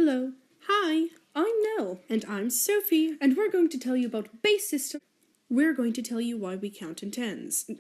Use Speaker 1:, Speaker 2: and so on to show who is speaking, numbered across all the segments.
Speaker 1: Hello. Hi. I'm Nell. And I'm Sophie. And we're going to tell you about base system. We're going to tell you why we count in tens.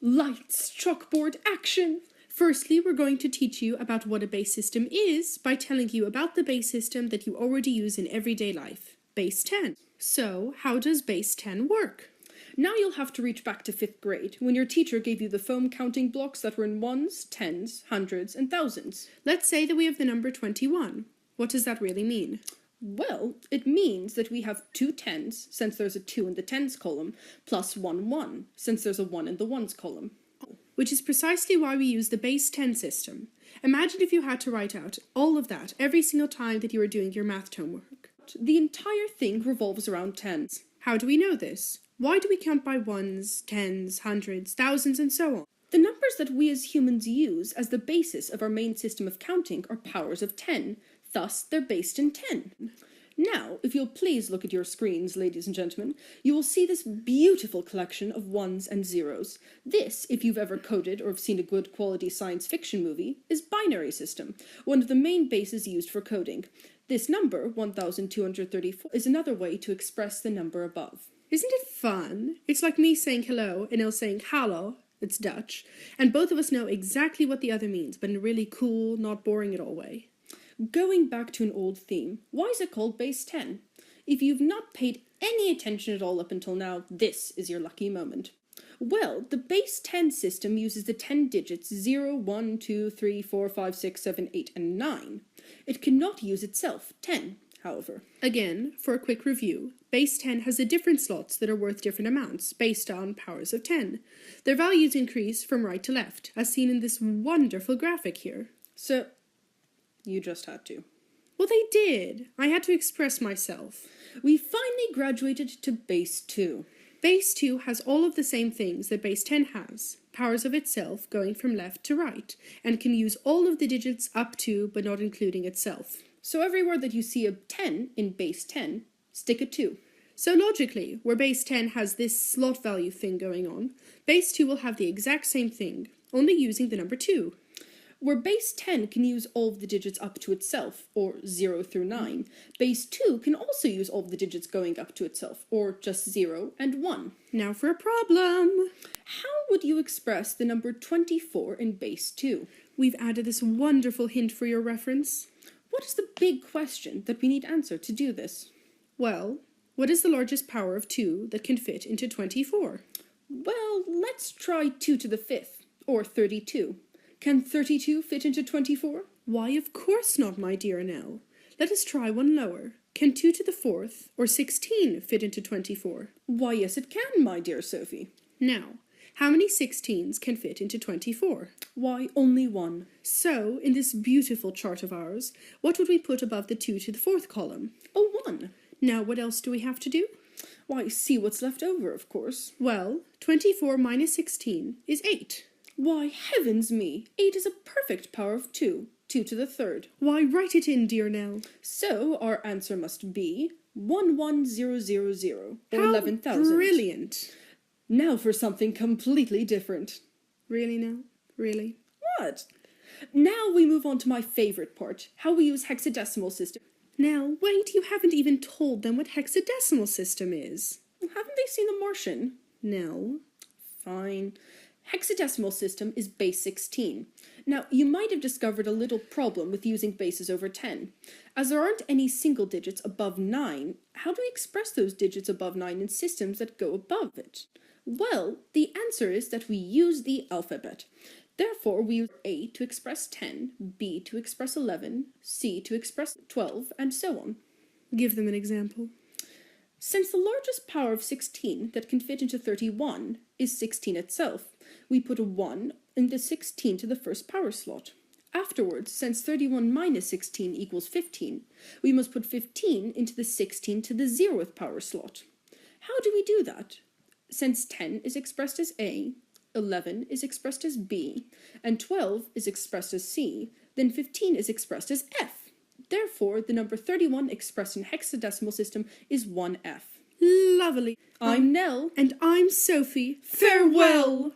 Speaker 1: Lights, chalkboard, action! Firstly, we're going to teach you about what a base system is by telling you about the base system that you already use in everyday life. Base 10. So, how does base 10 work? Now you'll have to reach back to 5th grade, when your teacher gave you the foam counting blocks that were in ones, tens, hundreds, and thousands. Let's say that we have the number 21. What does that really mean? Well, it means that we have two tens, since there's a 2 in the tens column, plus 1, since there's a 1 in the ones column. Which is precisely why we use the base 10 system. Imagine if you had to write out all of that every single time that you were doing your math homework. The entire thing revolves around tens. How do we know this? Why do we count by ones, tens, hundreds, thousands, and so on? The numbers that we as humans use as the basis of our main system of counting are powers of 10, thus they're based in 10. Now, if you'll please look at your screens, ladies and gentlemen, you will see this beautiful collection of ones and zeros. This, if you've ever coded or have seen a good quality science fiction movie, is binary system, one of the main bases used for coding. This number, 1234, is another way to express the number above. Isn't it fun? It's like me saying hello and Elle saying hallo, it's Dutch, and both of us know exactly what the other means, but in a really cool, not boring at all way. Going back to an old theme, why is it called base 10? If you've not paid any attention at all up until now, this is your lucky moment. Well, the base 10 system uses the 10 digits 0, 1, 2, 3, 4, 5, 6, 7, 8, and 9. It cannot use itself, 10, however. Again, for a quick review, base 10 has the different slots that are worth different amounts, based on powers of 10. Their values increase from right to left, as seen in this wonderful graphic here. So, you just had to. Well, they did. I had to express myself. We finally graduated to base 2. Base 2 has all of the same things that base 10 has, powers of itself going from left to right, and can use all of the digits up to but not including itself. So everywhere that you see a 10 in base 10, stick a 2. So logically, where base 10 has this slot value thing going on, base 2 will have the exact same thing, only using the number 2. Where base 10 can use all of the digits up to itself, or 0 through 9, base 2 can also use all of the digits going up to itself, or just 0 and 1. Now for a problem! How would you express the number 24 in base 2? We've added this wonderful hint for your reference. What is the big question that we need answered to do this? Well, what is the largest power of 2 that can fit into 24? Well, let's try 2 to the 5th, or 32. Can 32 fit into 24? Why, of course not, my dear Nell. Let us try one lower. Can 2 to the 4th, or 16, fit into 24? Why, yes it can, my dear Sophie. Now, how many 16s can fit into 24? Why, only 1. So, in this beautiful chart of ours, what would we put above the 2 to the 4th column? A 1. Now, what else do we have to do? Why, see what's left over, of course. Well, 24 minus 16 is 8. Why, heavens me, 8 is a perfect power of 2, 2 to the 3rd. Why, write it in, dear Nell. So, our answer must be 11000, or 11,000. Brilliant. Now for something completely different. Really, Nell? Really? What? Now we move on to my favorite part, how we use hexadecimal system. Now, wait, you haven't even told them what hexadecimal system is. Haven't they seen The Martian? No. Fine. Hexadecimal system is base 16. Now, you might have discovered a little problem with using bases over 10. As there aren't any single digits above 9, how do we express those digits above 9 in systems that go above it? Well, the answer is that we use the alphabet. Therefore, we use A to express 10, B to express 11, C to express 12, and so on. Give them an example. Since the largest power of 16 that can fit into 31 is 16 itself, we put a 1 in the 16 to the first power slot. Afterwards, since 31 minus 16 equals 15, we must put 15 into the 16 to the 0th power slot. How do we do that? Since 10 is expressed as A, 11 is expressed as B, and 12 is expressed as C, then 15 is expressed as F. Therefore, the number 31 expressed in hexadecimal system is 1F. Lovely. I'm Nell. And I'm Sophie. Farewell!